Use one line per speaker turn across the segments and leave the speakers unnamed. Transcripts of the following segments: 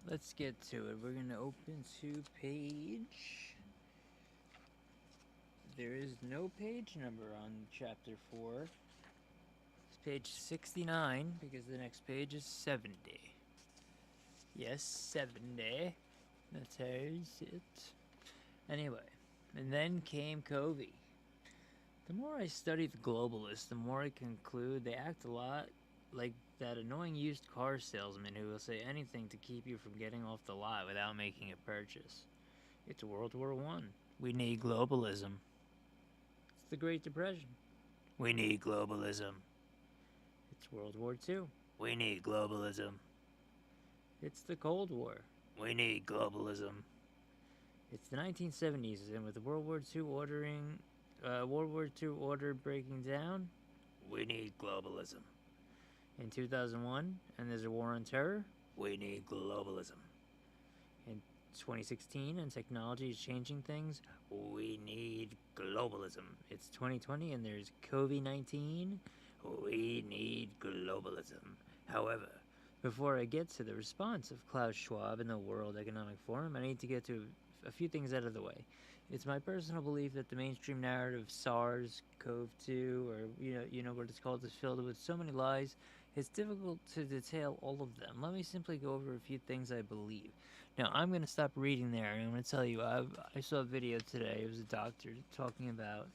let's get to it. We're going to open to page... There is no page number on chapter 4. It's page 69 because the next page is 70. Yes, 70. That's how it. Anyway, and then came Covey. The more I study the globalists, the more I conclude they act a lot like that annoying used car salesman who will say anything to keep you from getting off the lot without making a purchase. It's World War One. We need globalism. It's the Great Depression. We need globalism. It's World War Two. We need globalism. It's the Cold War. We need globalism. It's the 1970s, and with World War II order breaking down, we need globalism. In 2001, and there's a war on terror, we need globalism. In 2016, and technology is changing things, we need globalism. It's 2020, and there's COV19, we need globalism. However, before I get to the response of Klaus Schwab and the World Economic Forum, I need to get to a few things out of the way. It's my personal belief that the mainstream narrative of SARS, COV2, or you know what it's called, is filled with so many lies. It's difficult to detail all of them. Let me simply go over a few things I believe. Now, I'm going to stop reading there, and I'm going to tell you, I saw a video today. It was a doctor talking about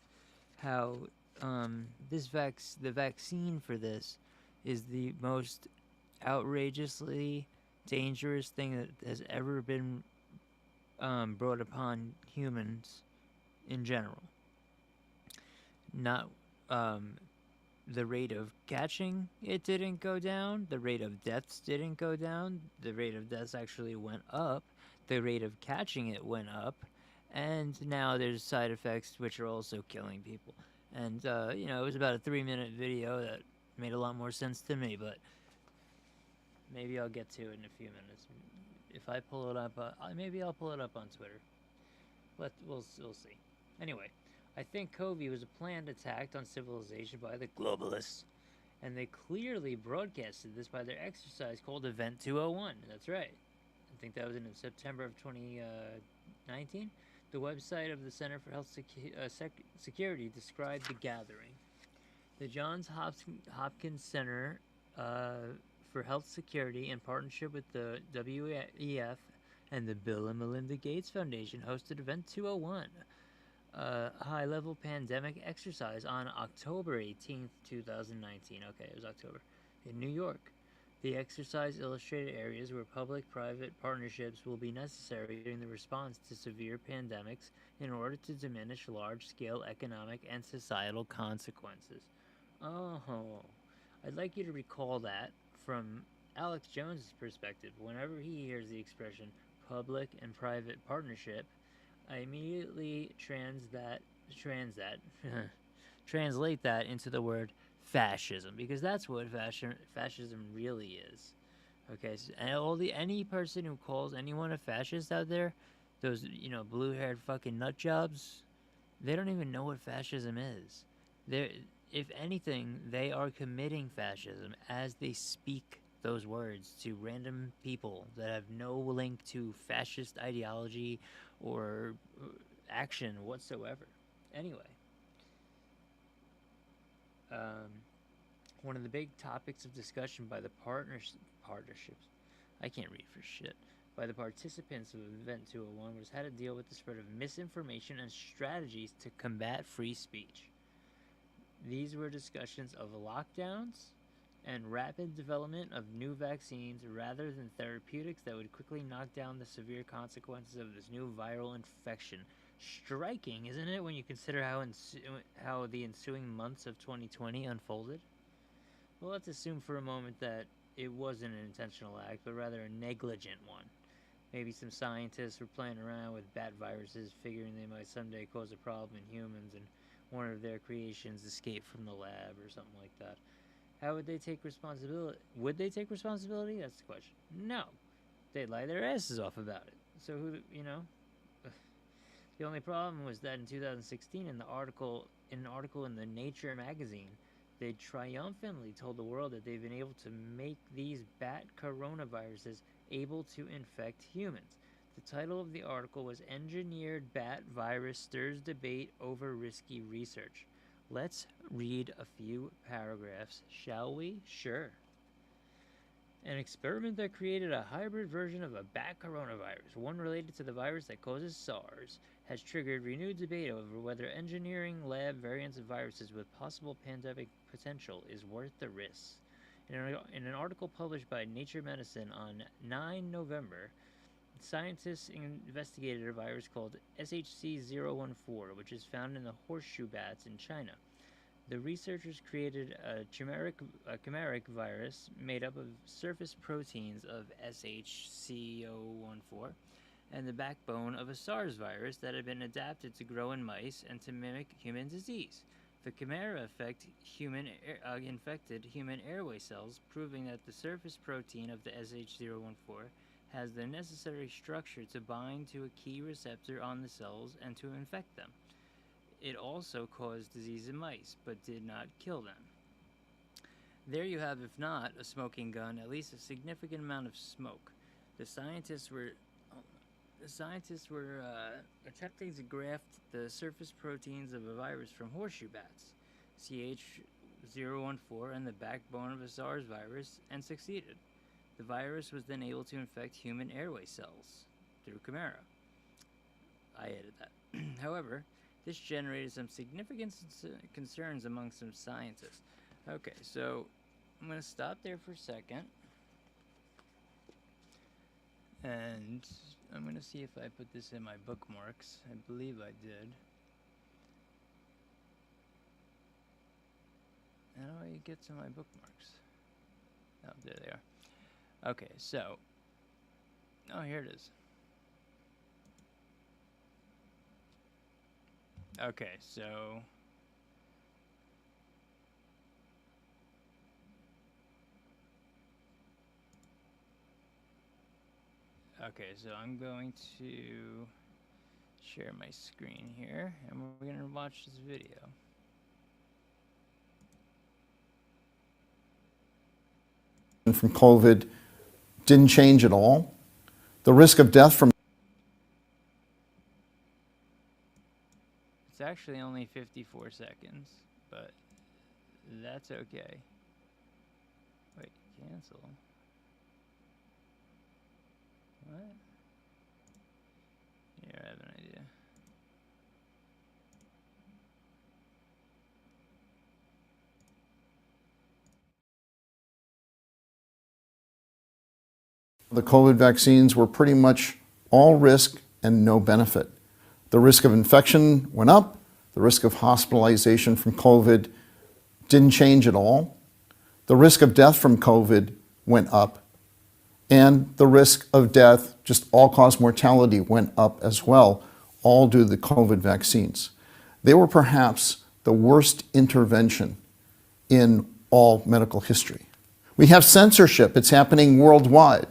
how the vaccine for this is the most outrageously dangerous thing that has ever been brought upon humans in general. Not the rate of catching it didn't go down. The rate of deaths didn't go down. The rate of deaths actually went up. The rate of catching it went up. And now there's side effects which are also killing people. And, it was about a 3-minute video that made a lot more sense to me, but maybe I'll get to it in a few minutes. If I pull it up, maybe I'll pull it up on Twitter. We'll see. Anyway, I think Covey was a planned attack on civilization by the globalists, and they clearly broadcasted this by their exercise called Event 201. That's right. I think that was in September of 2019. The website of the Center for Health Security described the gathering. The Johns Hopkins Center for Health Security, in partnership with the WEF and the Bill and Melinda Gates Foundation, hosted Event 201, a high-level pandemic exercise on October 18th, 2019. Okay, it was October. In New York. The exercise illustrated areas where public-private partnerships will be necessary during the response to severe pandemics in order to diminish large-scale economic and societal consequences. Oh, I'd like you to recall that from Alex Jones's perspective. Whenever he hears the expression public and private partnership, I immediately translate that into the word fascism, because that's what fascism really is. Okay, so, and any person who calls anyone a fascist out there, those blue-haired fucking nut jobs, they don't even know what fascism is. If anything, they are committing fascism as they speak those words to random people that have no link to fascist ideology or action whatsoever. Anyway, one of the big topics of discussion by the partnerships, I can't read for shit, by the participants of Event 201 was how to deal with the spread of misinformation and strategies to combat free speech. These were discussions of lockdowns and rapid development of new vaccines rather than therapeutics that would quickly knock down the severe consequences of this new viral infection. Striking, isn't it, when you consider how the ensuing months of 2020 unfolded? Well, let's assume for a moment that it wasn't an intentional act, but rather a negligent one. Maybe some scientists were playing around with bat viruses, figuring they might someday cause a problem in humans, and one of their creations escaped from the lab or something like that. How would they take responsibility? Would they take responsibility? That's the question. No. They'd lie their asses off about it. So the only problem was that in 2016, in an article in the Nature magazine, they triumphantly told the world that they've been able to make these bat coronaviruses able to infect humans. The title of the article was Engineered Bat Virus Stirs Debate Over Risky Research. Let's read a few paragraphs, shall we? Sure. An experiment that created a hybrid version of a bat coronavirus, one related to the virus that causes SARS, has triggered renewed debate over whether engineering lab variants of viruses with possible pandemic potential is worth the risk. In an article published by Nature Medicine on 9 November, scientists investigated a virus called SHC014, which is found in the horseshoe bats in China. The researchers created a chimeric virus made up of surface proteins of SHC014 and the backbone of a SARS virus that had been adapted to grow in mice and to mimic human disease. The chimera infected human airway cells, proving that the surface protein of the SH014 has the necessary structure to bind to a key receptor on the cells and to infect them. It also caused disease in mice, but did not kill them. There you have, if not a smoking gun, at least a significant amount of smoke. The scientists were attempting to graft the surface proteins of a virus from horseshoe bats, CH014, and the backbone of a SARS virus, and succeeded. The virus was then able to infect human airway cells through chimera. I added that. However, this generated some significant concerns among some scientists. Okay, so I'm going to stop there for a second. And I'm going to see if I put this in my bookmarks. I believe I did. How do I get to my bookmarks? Oh, there they are. Okay, so. Oh, here it is. Okay, so I'm going to share my screen here, and we're going to watch this video.
From COVID didn't change at all. The risk of death from
It's actually only 54 seconds, but that's okay. Wait, cancel. What? Here, I have an idea.
the COVID vaccines were pretty much all risk and no benefit. The risk of infection went up. The risk of hospitalization from COVID didn't change at all. The risk of death from COVID went up. And the risk of death, just all-cause mortality, went up as well, all due to the COVID vaccines. They were perhaps the worst intervention in all medical history. We have censorship. It's happening worldwide.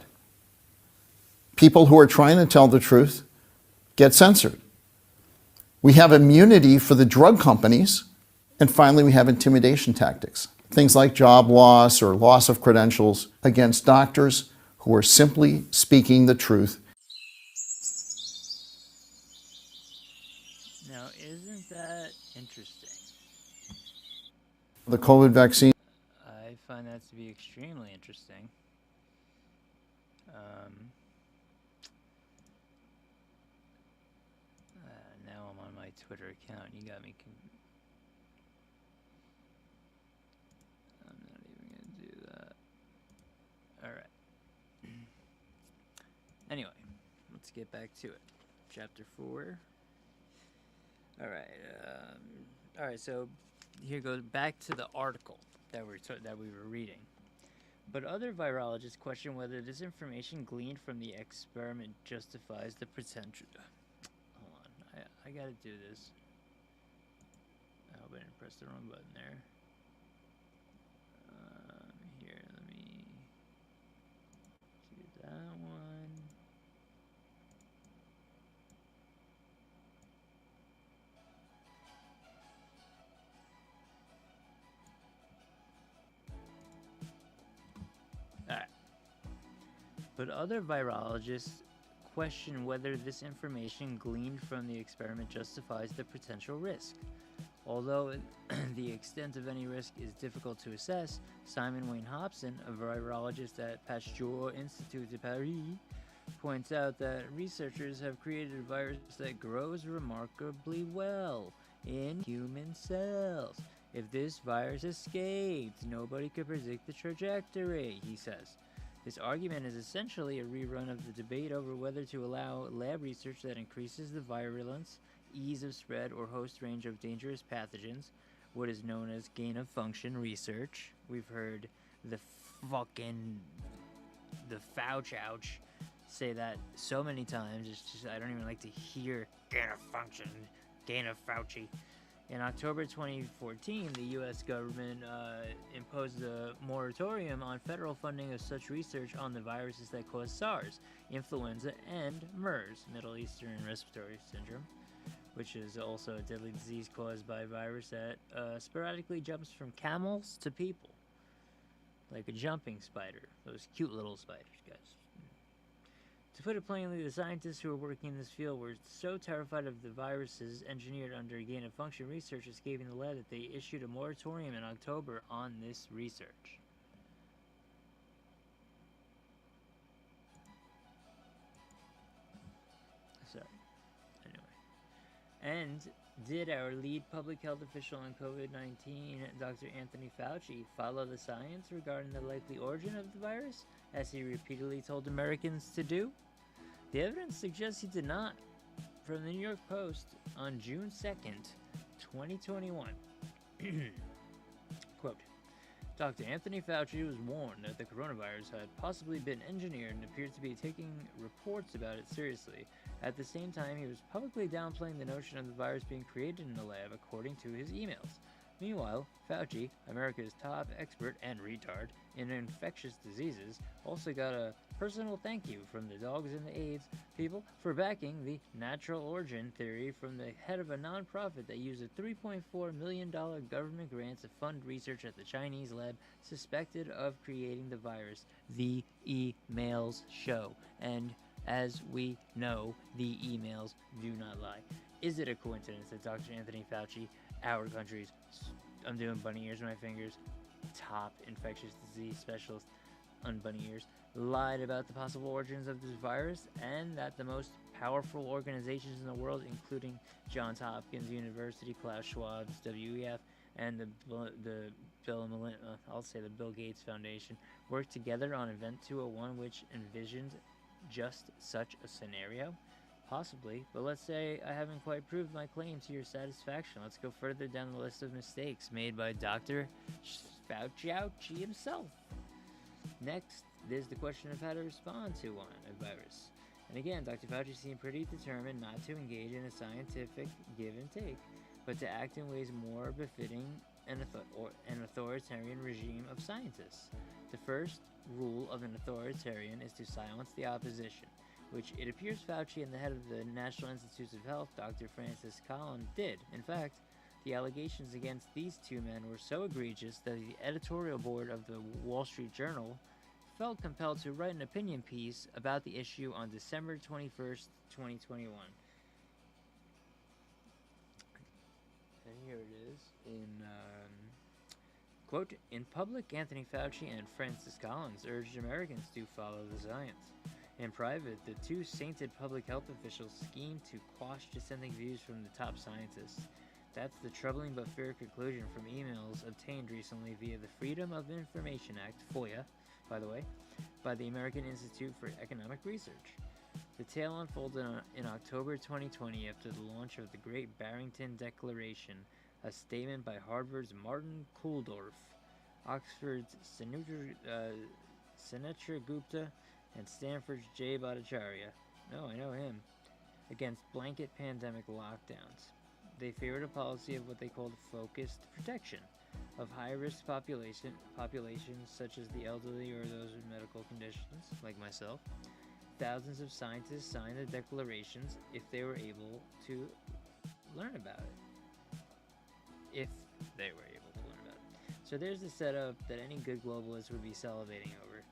People who are trying to tell the truth get censored. We have immunity for the drug companies. And finally, we have intimidation tactics. Things like job loss or loss of credentials against doctors who are simply speaking the truth.
Now, isn't that interesting?
The COVID vaccine.
I find that to be extremely interesting. Now I'm on my Twitter account. You got me. I'm not even gonna do that. All right. Anyway, let's get back to it. Chapter 4. All right. So here goes back to the article that we were reading. But other virologists question whether this information gleaned from the experiment justifies the potential. Hold on, I gotta do this. I hope I didn't press the wrong button there. Here, let me do that one. But other virologists question whether this information gleaned from the experiment justifies the potential risk. Although the extent of any risk is difficult to assess, Simon Wayne Hobson, a virologist at Pasteur Institut de Paris, points out that researchers have created a virus that grows remarkably well in human cells. If this virus escaped, nobody could predict the trajectory, he says. This argument is essentially a rerun of the debate over whether to allow lab research that increases the virulence, ease of spread, or host range of dangerous pathogens, what is known as gain-of-function research. We've heard the Fauci say that so many times, it's just, I don't even like to hear gain-of-function, gain-of-Fauci. In October 2014, the U.S. government imposed a moratorium on federal funding of such research on the viruses that cause SARS, influenza, and MERS, Middle Eastern Respiratory Syndrome, which is also a deadly disease caused by a virus that sporadically jumps from camels to people, like a jumping spider, those cute little spiders, guys. To put it plainly, the scientists who are working in this field were so terrified of the viruses engineered under gain-of-function research escaping the lab that they issued a moratorium in October on this research. Sorry. Anyway. And did our lead public health official on COVID-19, Dr. Anthony Fauci, follow the science regarding the likely origin of the virus, as he repeatedly told Americans to do? The evidence suggests he did not. From the New York Post on June 2nd, 2021. Quote, Dr. Anthony Fauci was warned that the coronavirus had possibly been engineered and appeared to be taking reports about it seriously. At the same time, he was publicly downplaying the notion of the virus being created in the lab, according to his emails. Meanwhile, Fauci, America's top expert and retard in infectious diseases, also got a personal thank you from the dogs and the AIDS people for backing the natural origin theory from the head of a nonprofit that used a $3.4 million government grant to fund research at the Chinese lab suspected of creating the virus. The emails show. And as we know, the emails do not lie. Is it a coincidence that Dr. Anthony Fauci, our country's, I'm doing bunny ears with my fingers, top infectious disease specialist on bunny ears, lied about the possible origins of this virus, and that the most powerful organizations in the world, including Johns Hopkins University, Klaus Schwab's WEF, and the Bill Gates Foundation, worked together on Event 201, which envisioned just such a scenario? Possibly, but let's say I haven't quite proved my claim to your satisfaction. Let's go further down the list of mistakes made by Dr. Fauci himself. Next, there's the question of how to respond to a virus. And again, Dr. Fauci seemed pretty determined not to engage in a scientific give and take, but to act in ways more befitting an authoritarian regime of scientists. The first rule of an authoritarian is to silence the opposition, which it appears Fauci and the head of the National Institutes of Health, Dr. Francis Collins, did. In fact, the allegations against these two men were so egregious that the editorial board of the Wall Street Journal felt compelled to write an opinion piece about the issue on December 21st, 2021. And here it is in, quote, in public, Anthony Fauci and Francis Collins urged Americans to follow the science. In private, the two sainted public health officials schemed to quash dissenting views from the top scientists. That's the troubling but fair conclusion from emails obtained recently via the Freedom of Information Act, FOIA, by the way, by the American Institute for Economic Research. The tale unfolded in October 2020 after the launch of the Great Barrington Declaration, a statement by Harvard's Martin Kulldorff, Oxford's Sunetra Gupta, and Stanford's Jay Bhattacharya, no, I know him, against blanket pandemic lockdowns. They favored a policy of what they called focused protection of high-risk populations such as the elderly or those with medical conditions, like myself. Thousands of scientists signed the declarations if they were able to learn about it. If they were able to learn about it. So there's the setup that any good globalist would be salivating over.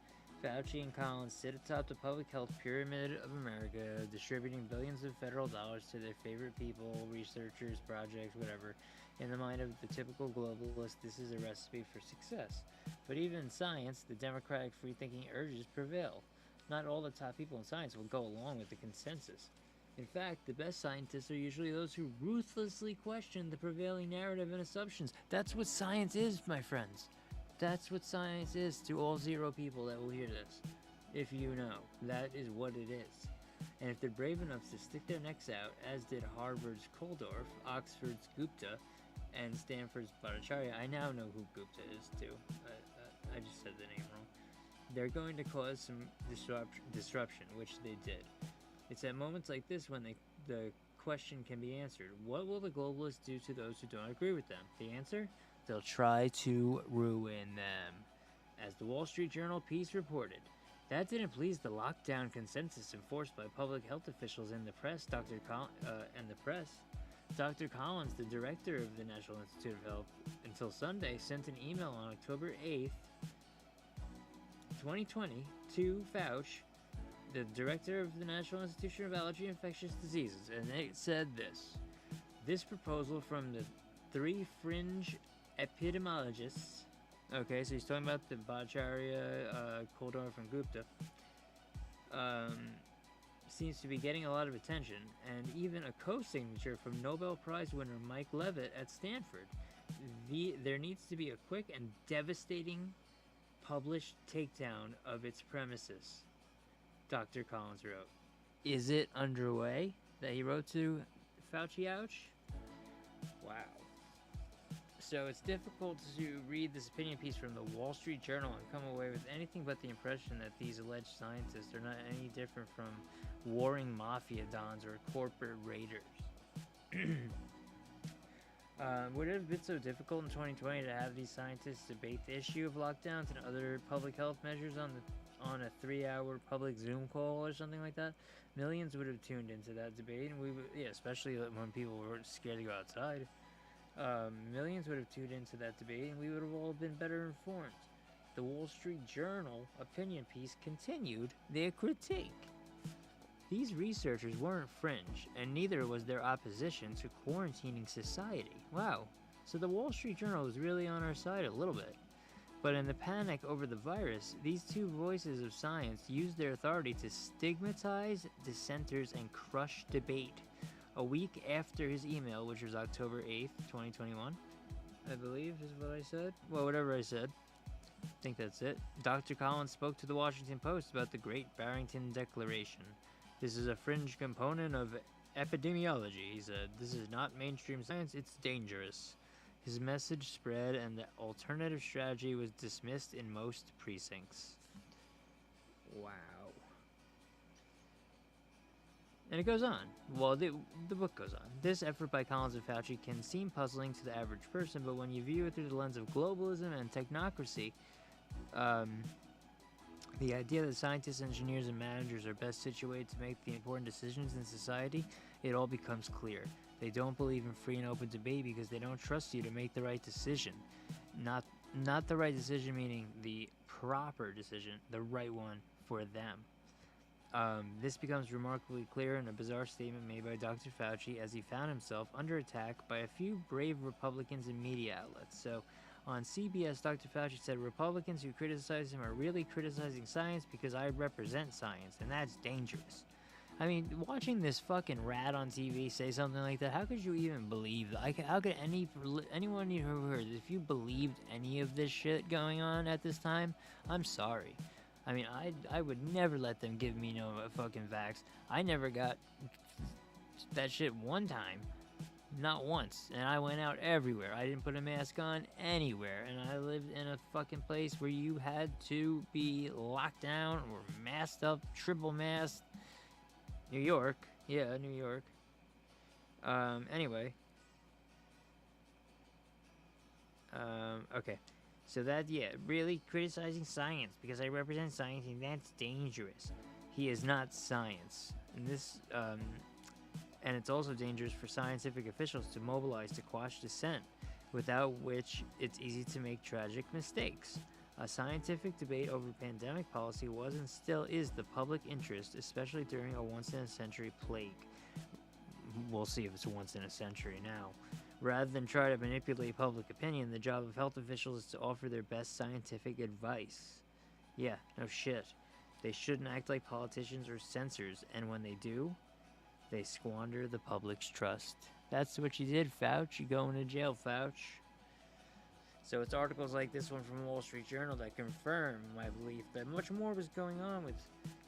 Fauci and Collins sit atop the public health pyramid of America, distributing billions of federal dollars to their favorite people, researchers, projects, whatever. In the mind of the typical globalist, this is a recipe for success. But even in science, the democratic free-thinking urges prevail. Not all the top people in science will go along with the consensus. In fact, the best scientists are usually those who ruthlessly question the prevailing narrative and assumptions. That's what science is, my friends. That's what science is to all 0 people that will hear this. If you know, that is what it is. And if they're brave enough to stick their necks out, as did Harvard's Koldorf, Oxford's Gupta, and Stanford's Bhattacharya, I now know who Gupta is too. I just said the name wrong. They're going to cause some disruption, which they did. It's at moments like this when the question can be answered. What will the globalists do to those who don't agree with them? The answer? They'll try to ruin them. As the Wall Street Journal piece reported, that didn't please the lockdown consensus enforced by public health officials and the press. Dr. Collins, the director of the National Institute of Health, until Sunday, sent an email on October 8th, 2020, to Fauci, the director of the National Institute of Allergy and Infectious Diseases, and it said this. This proposal from the 3 fringe epidemiologists, okay, so he's talking about the Bhattacharya, Koldorf, and Gupta, seems to be getting a lot of attention, and even a co-signature from Nobel Prize winner Mike Levitt at Stanford. There needs to be a quick and devastating published takedown of its premises, Dr. Collins wrote. Is it underway? That he wrote to Fauci Ouch? Wow. So it's difficult to read this opinion piece from the Wall Street Journal and come away with anything but the impression that these alleged scientists are not any different from warring mafia dons or corporate raiders. Would it have been so difficult in 2020 to have these scientists debate the issue of lockdowns and other public health measures on a 3-hour public Zoom call or something like that? Millions would have tuned into that debate, and especially when people were scared to go outside. Millions would have tuned into that debate, and we would have all been better informed. The Wall Street Journal opinion piece continued their critique. These researchers weren't fringe, and neither was their opposition to quarantining society. Wow, so the Wall Street Journal was really on our side a little bit. But in the panic over the virus, these 2 voices of science used their authority to stigmatize dissenters and crush debate. A week after his email, which was October 8th, 2021, I believe is what I said. Well, whatever I said. I think that's it. Dr. Collins spoke to the Washington Post about the Great Barrington Declaration. This is a fringe component of epidemiology, he said. This is not mainstream science, it's dangerous. His message spread and the alternative strategy was dismissed in most precincts. Wow. And it goes on. Well, the book goes on. This effort by Collins and Fauci can seem puzzling to the average person, but when you view it through the lens of globalism and technocracy, the idea that scientists, engineers, and managers are best situated to make the important decisions in society, it all becomes clear. They don't believe in free and open debate because they don't trust you to make the right decision. Not the right decision meaning the proper decision, the right one for them. This becomes remarkably clear in a bizarre statement made by Dr. Fauci as he found himself under attack by a few brave Republicans and media outlets. So, on CBS, Dr. Fauci said Republicans who criticize him are really criticizing science because I represent science, and that's dangerous. I mean, watching this fucking rat on TV say something like that, how could you even believe that? How could anyone who heard, if you believed any of this shit going on at this time, I'm sorry. I mean, I would never let them give me no fucking vax. I never got that shit one time. Not once. And I went out everywhere. I didn't put a mask on anywhere. And I lived in a fucking place where you had to be locked down or masked up, triple masked. New York. Yeah, New York. Anyway. Okay. So really criticizing science because I represent science and that's dangerous. He is not science. And this, and it's also dangerous for scientific officials to mobilize to quash dissent, without which it's easy to make tragic mistakes. A scientific debate over pandemic policy was and still is the public interest, especially during a once-in-a-century plague. We'll see if it's once in a century now. Rather than try to manipulate public opinion, the job of health officials is to offer their best scientific advice. Yeah, no shit. They shouldn't act like politicians or censors, and when they do, they squander the public's trust. That's what you did, Fauci. You're going to jail, Fauci. So it's articles like this one from the Wall Street Journal that confirm my belief that much more was going on with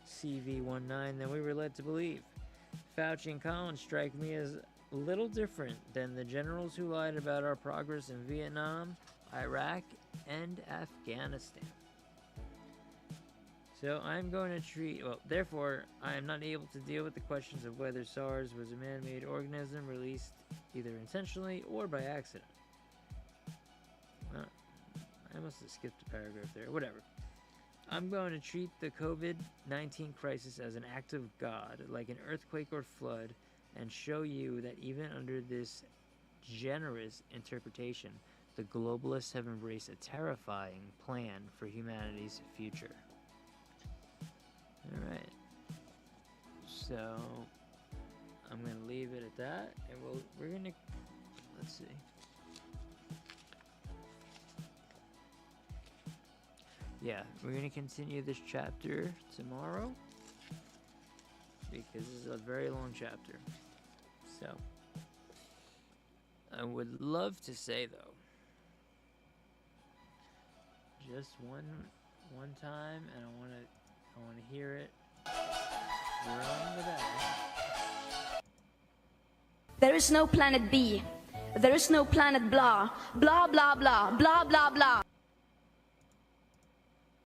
COV19 than we were led to believe. Fauci and Collins strike me as little different than the generals who lied about our progress in Vietnam, Iraq, and Afghanistan. So I'm going to therefore, I am not able to deal with the questions of whether SARS was a man-made organism released either intentionally or by accident. I must have skipped a paragraph there. Whatever. I'm going to treat the COVID-19 crisis as an act of God, like an earthquake or flood, and show you that even under this generous interpretation, the globalists have embraced a terrifying plan for humanity's future. Alright. So, I'm going to leave it at that, and we're going to, let's see. Yeah, we're going to continue this chapter tomorrow, because this is a very long chapter. So, I would love to say, though, just one time, and I want to hear it from the back.
There is no planet B. There is no planet blah. Blah, blah, blah. Blah, blah, blah.